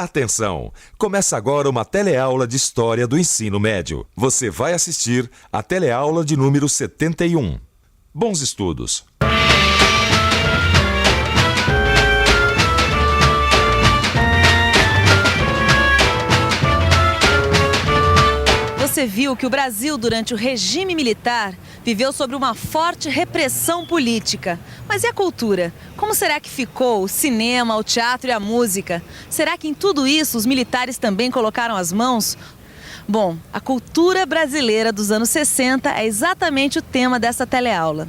Atenção! Começa agora uma teleaula de História do Ensino Médio. Você vai assistir a teleaula de número 71. Bons estudos! Você viu que o Brasil, durante o regime militar, viveu sob uma forte repressão política. Mas e a cultura? Como será que ficou o cinema, o teatro e a música? Será que em tudo isso os militares também colocaram as mãos? Bom, a cultura brasileira dos anos 60 é exatamente o tema dessa teleaula.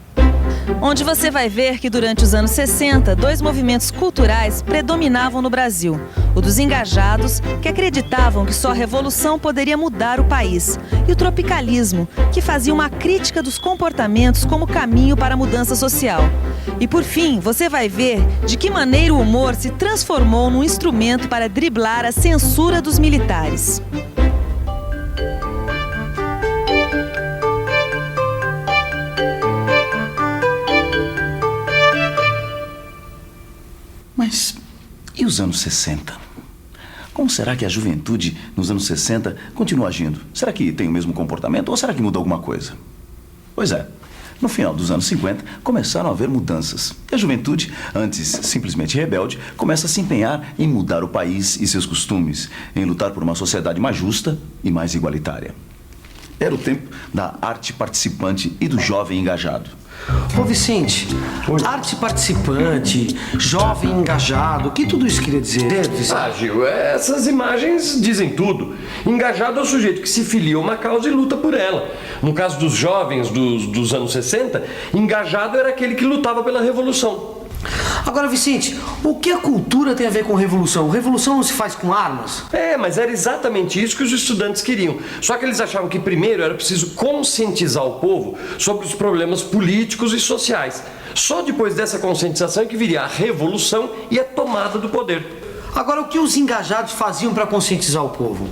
Onde você vai ver que durante os anos 60, dois movimentos culturais predominavam no Brasil. O dos engajados, que acreditavam que só a revolução poderia mudar o país. E o tropicalismo, que fazia uma crítica dos comportamentos como caminho para a mudança social. E por fim, você vai ver de que maneira o humor se transformou num instrumento para driblar a censura dos militares. Mas e os anos 60? Como será que a juventude nos anos 60 continua agindo? Será que tem o mesmo comportamento ou será que muda alguma coisa? Pois é, no final dos anos 50 começaram a haver mudanças. E a juventude, antes simplesmente rebelde, começa a se empenhar em mudar o país e seus costumes, em lutar por uma sociedade mais justa e mais igualitária. Era o tempo da arte participante e do jovem engajado. Ô Vicente, arte participante, jovem engajado, o que tudo isso queria dizer, Vicente? Gil, essas imagens dizem tudo. Engajado é o sujeito que se filia a uma causa e luta por ela. No caso dos jovens dos anos 60, engajado era aquele que lutava pela revolução. Agora, Vicente, o que a cultura tem a ver com revolução? Revolução não se faz com armas? Mas era exatamente isso que os estudantes queriam. Só que eles achavam que primeiro era preciso conscientizar o povo sobre os problemas políticos e sociais. Só depois dessa conscientização é que viria a revolução e a tomada do poder. Agora, o que os engajados faziam para conscientizar o povo?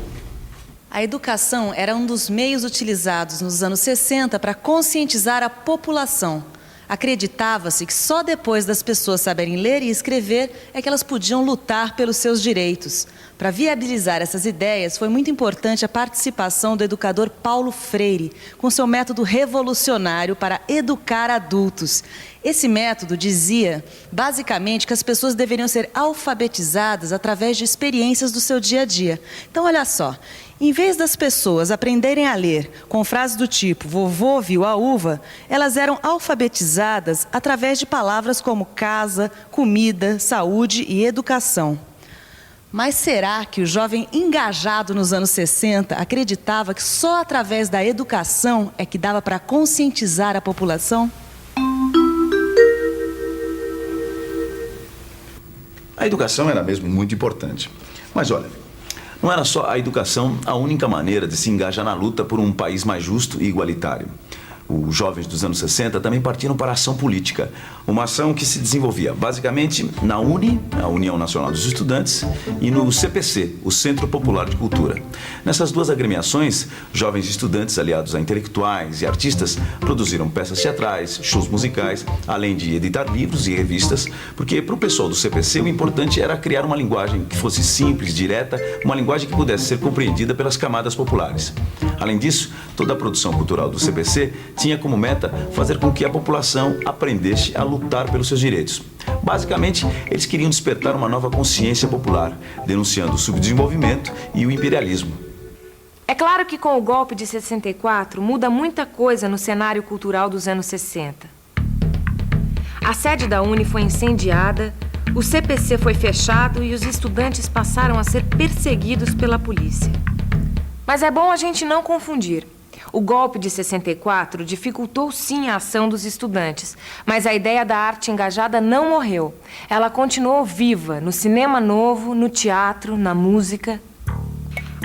A educação era um dos meios utilizados nos anos 60 para conscientizar a população. Acreditava-se que só depois das pessoas saberem ler e escrever é que elas podiam lutar pelos seus direitos. Para viabilizar essas ideias, foi muito importante a participação do educador Paulo Freire, com seu método revolucionário para educar adultos. Esse método dizia, basicamente, que as pessoas deveriam ser alfabetizadas através de experiências do seu dia a dia. Então, olha só. Em vez das pessoas aprenderem a ler com frases do tipo "vovô viu a uva", elas eram alfabetizadas através de palavras como casa, comida, saúde e educação. Mas será que o jovem engajado nos anos 60 acreditava que só através da educação é que dava para conscientizar a população? A educação era mesmo muito importante. Mas olha, não era só a educação a única maneira de se engajar na luta por um país mais justo e igualitário. Os jovens dos anos 60 também partiram para a ação política, uma ação que se desenvolvia basicamente na UNE, a União Nacional dos Estudantes, e no CPC, o Centro Popular de Cultura. Nessas duas agremiações, jovens estudantes aliados a intelectuais e artistas produziram peças teatrais, shows musicais, além de editar livros e revistas, porque para o pessoal do CPC o importante era criar uma linguagem que fosse simples, direta, uma linguagem que pudesse ser compreendida pelas camadas populares. Além disso, toda a produção cultural do CPC tinha como meta fazer com que a população aprendesse a lutar pelos seus direitos. Basicamente, eles queriam despertar uma nova consciência popular, denunciando o subdesenvolvimento e o imperialismo. É claro que com o golpe de 64 muda muita coisa no cenário cultural dos anos 60. A sede da UNE foi incendiada, o CPC foi fechado e os estudantes passaram a ser perseguidos pela polícia. Mas é bom a gente não confundir. O golpe de 64 dificultou sim a ação dos estudantes, mas a ideia da arte engajada não morreu. Ela continuou viva no cinema novo, no teatro, na música.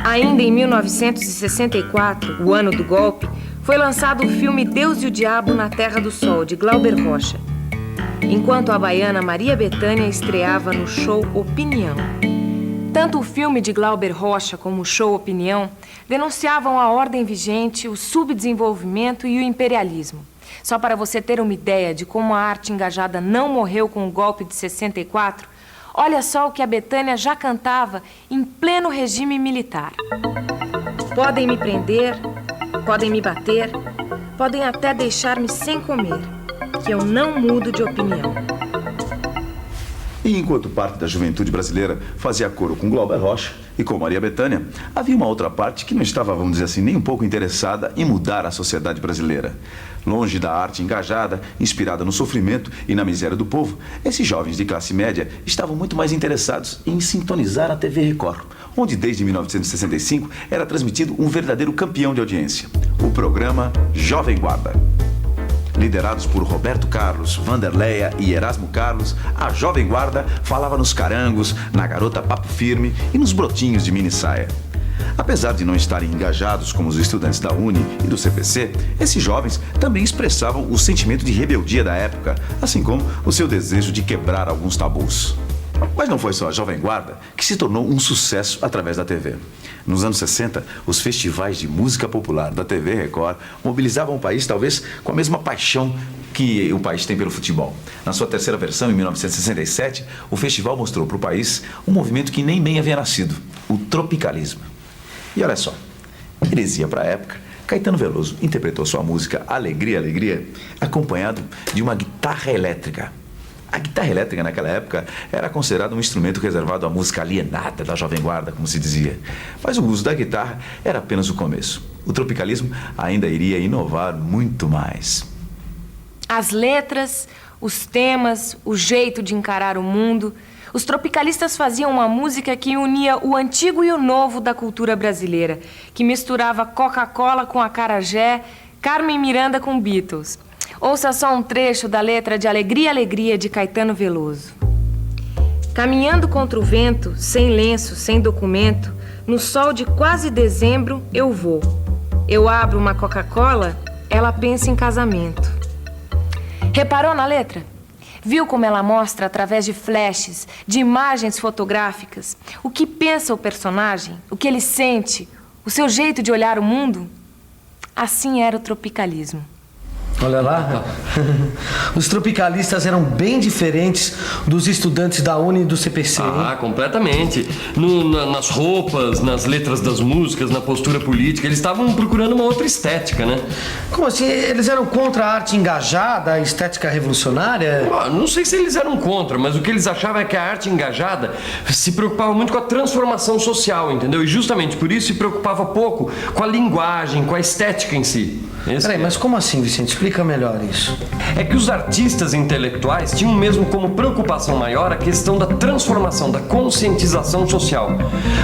Ainda em 1964, o ano do golpe, foi lançado o filme Deus e o Diabo na Terra do Sol, de Glauber Rocha, enquanto a baiana Maria Bethânia estreava no show Opinião. Tanto o filme de Glauber Rocha como o show Opinião denunciavam a ordem vigente, o subdesenvolvimento e o imperialismo. Só para você ter uma ideia de como a arte engajada não morreu com o golpe de 64, Olha só o que a Bethânia já cantava em pleno regime militar. Podem me prender, podem me bater, podem até deixar-me sem comer, que eu não mudo de opinião. E enquanto parte da juventude brasileira fazia coro com Glauber Rocha e com Maria Bethânia, havia uma outra parte que não estava, vamos dizer assim, nem um pouco interessada em mudar a sociedade brasileira. Longe da arte engajada, inspirada no sofrimento e na miséria do povo, esses jovens de classe média estavam muito mais interessados em sintonizar a TV Record, onde desde 1965 era transmitido um verdadeiro campeão de audiência, o programa Jovem Guarda. Liderados por Roberto Carlos, Vanderleia e Erasmo Carlos, a Jovem Guarda falava nos carangos, na garota papo firme e nos brotinhos de mini saia. Apesar de não estarem engajados como os estudantes da Uni e do CPC, esses jovens também expressavam o sentimento de rebeldia da época, assim como o seu desejo de quebrar alguns tabus. Mas não foi só a Jovem Guarda que se tornou um sucesso através da TV. Nos anos 60, os festivais de música popular da TV Record mobilizavam o país talvez com a mesma paixão que o país tem pelo futebol. Na sua terceira versão, em 1967, o festival mostrou para o país um movimento que nem bem havia nascido, o tropicalismo. E olha só, heresia para a época, Caetano Veloso interpretou sua música Alegria, Alegria, acompanhado de uma guitarra elétrica. A guitarra elétrica naquela época era considerada um instrumento reservado à música alienada da Jovem Guarda, como se dizia. Mas o uso da guitarra era apenas o começo. O tropicalismo ainda iria inovar muito mais. As letras, os temas, o jeito de encarar o mundo. Os tropicalistas faziam uma música que unia o antigo e o novo da cultura brasileira, que misturava Coca-Cola com acarajé, Carmen Miranda com Beatles. Ouça só um trecho da letra de Alegria, Alegria, de Caetano Veloso. Caminhando contra o vento, sem lenço, sem documento, no sol de quase dezembro eu vou. Eu abro uma Coca-Cola, ela pensa em casamento. Reparou na letra? Viu como ela mostra, através de flashes, de imagens fotográficas, o que pensa o personagem, o que ele sente, o seu jeito de olhar o mundo? Assim era o tropicalismo. Olha lá, os tropicalistas eram bem diferentes dos estudantes da Uni e do CPC, hein? Ah, completamente. Nas roupas, nas letras das músicas, na postura política, eles estavam procurando uma outra estética, né? Como assim? Eles eram contra a arte engajada, a estética revolucionária? Não sei se eles eram contra, mas o que eles achavam é que a arte engajada se preocupava muito com a transformação social, entendeu? E justamente por isso se preocupava pouco com a linguagem, com a estética em si. Peraí, mas como assim, Vicente? Explica melhor isso. É que os artistas intelectuais tinham mesmo como preocupação maior a questão da transformação, da conscientização social.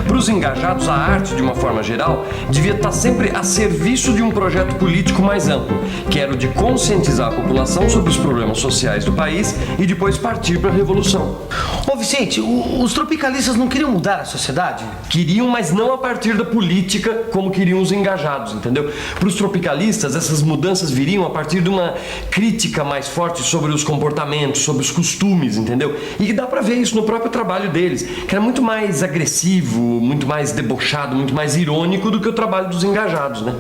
Para os engajados, a arte, de uma forma geral, devia estar sempre a serviço de um projeto político mais amplo, que era o de conscientizar a população sobre os problemas sociais do país e depois partir para a revolução. Ô, Vicente, os tropicalistas não queriam mudar a sociedade? Queriam, mas não a partir da política como queriam os engajados, entendeu? Para os tropicalistas, essas mudanças viriam a partir de uma crítica mais forte sobre os comportamentos, sobre os costumes, entendeu? E dá pra ver isso no próprio trabalho deles, que era muito mais agressivo, muito mais debochado, muito mais irônico do que o trabalho dos engajados, né?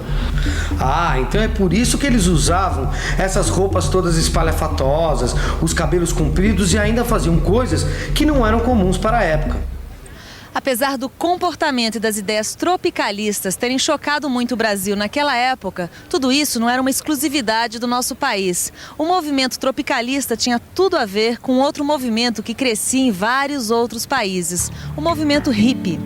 Ah, então é por isso que eles usavam essas roupas todas espalhafatosas, os cabelos compridos e ainda faziam coisas que não eram comuns para a época. Apesar do comportamento e das ideias tropicalistas terem chocado muito o Brasil naquela época, tudo isso não era uma exclusividade do nosso país. O movimento tropicalista tinha tudo a ver com outro movimento que crescia em vários outros países, o movimento hippie.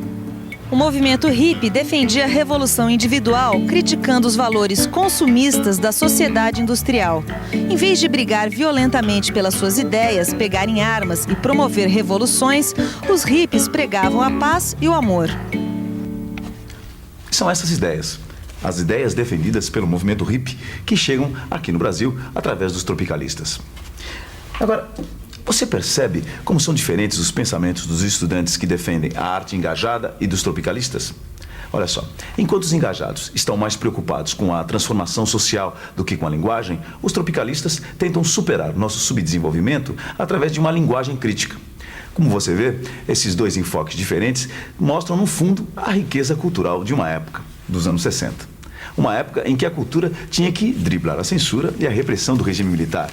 O movimento hippie defendia a revolução individual, criticando os valores consumistas da sociedade industrial. Em vez de brigar violentamente pelas suas ideias, pegarem armas e promover revoluções, os hippies pregavam a paz e o amor. São essas ideias, as ideias defendidas pelo movimento hippie, que chegam aqui no Brasil através dos tropicalistas. Agora, você percebe como são diferentes os pensamentos dos estudantes que defendem a arte engajada e dos tropicalistas? Olha só, enquanto os engajados estão mais preocupados com a transformação social do que com a linguagem, os tropicalistas tentam superar nosso subdesenvolvimento através de uma linguagem crítica. Como você vê, esses dois enfoques diferentes mostram, no fundo, a riqueza cultural de uma época, dos anos 60. Uma época em que a cultura tinha que driblar a censura e a repressão do regime militar.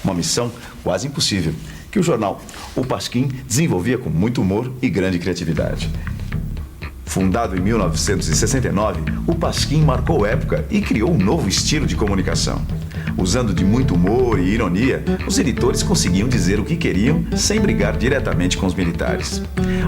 Uma missão quase impossível, que o jornal O Pasquim desenvolvia com muito humor e grande criatividade. Fundado em 1969, o Pasquim marcou época e criou um novo estilo de comunicação. Usando de muito humor e ironia, os editores conseguiam dizer o que queriam sem brigar diretamente com os militares.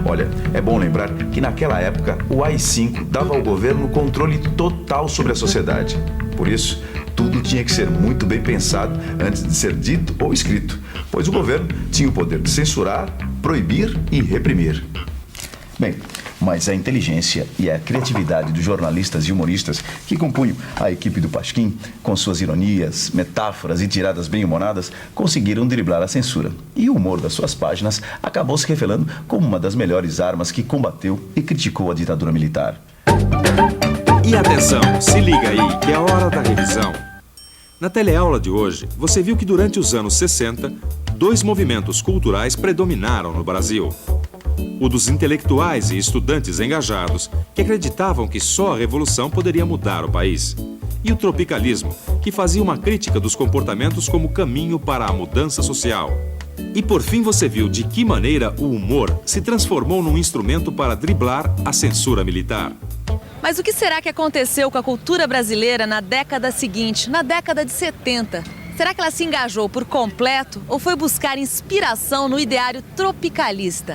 Olha, é bom lembrar que naquela época o AI-5 dava ao governo controle total sobre a sociedade. Por isso, tudo tinha que ser muito bem pensado antes de ser dito ou escrito, pois o governo tinha o poder de censurar, proibir e reprimir. Bem, mas a inteligência e a criatividade dos jornalistas e humoristas que compunham a equipe do Pasquim, com suas ironias, metáforas e tiradas bem-humoradas, conseguiram driblar a censura. E o humor das suas páginas acabou se revelando como uma das melhores armas que combateu e criticou a ditadura militar. E atenção, se liga aí, que é a hora da revisão. Na teleaula de hoje, você viu que durante os anos 60, 2 movimentos culturais predominaram no Brasil. O dos intelectuais e estudantes engajados, que acreditavam que só a revolução poderia mudar o país. E o tropicalismo, que fazia uma crítica dos comportamentos como caminho para a mudança social. E por fim você viu de que maneira o humor se transformou num instrumento para driblar a censura militar. Mas o que será que aconteceu com a cultura brasileira na década seguinte, na década de 70? Será que ela se engajou por completo ou foi buscar inspiração no ideário tropicalista?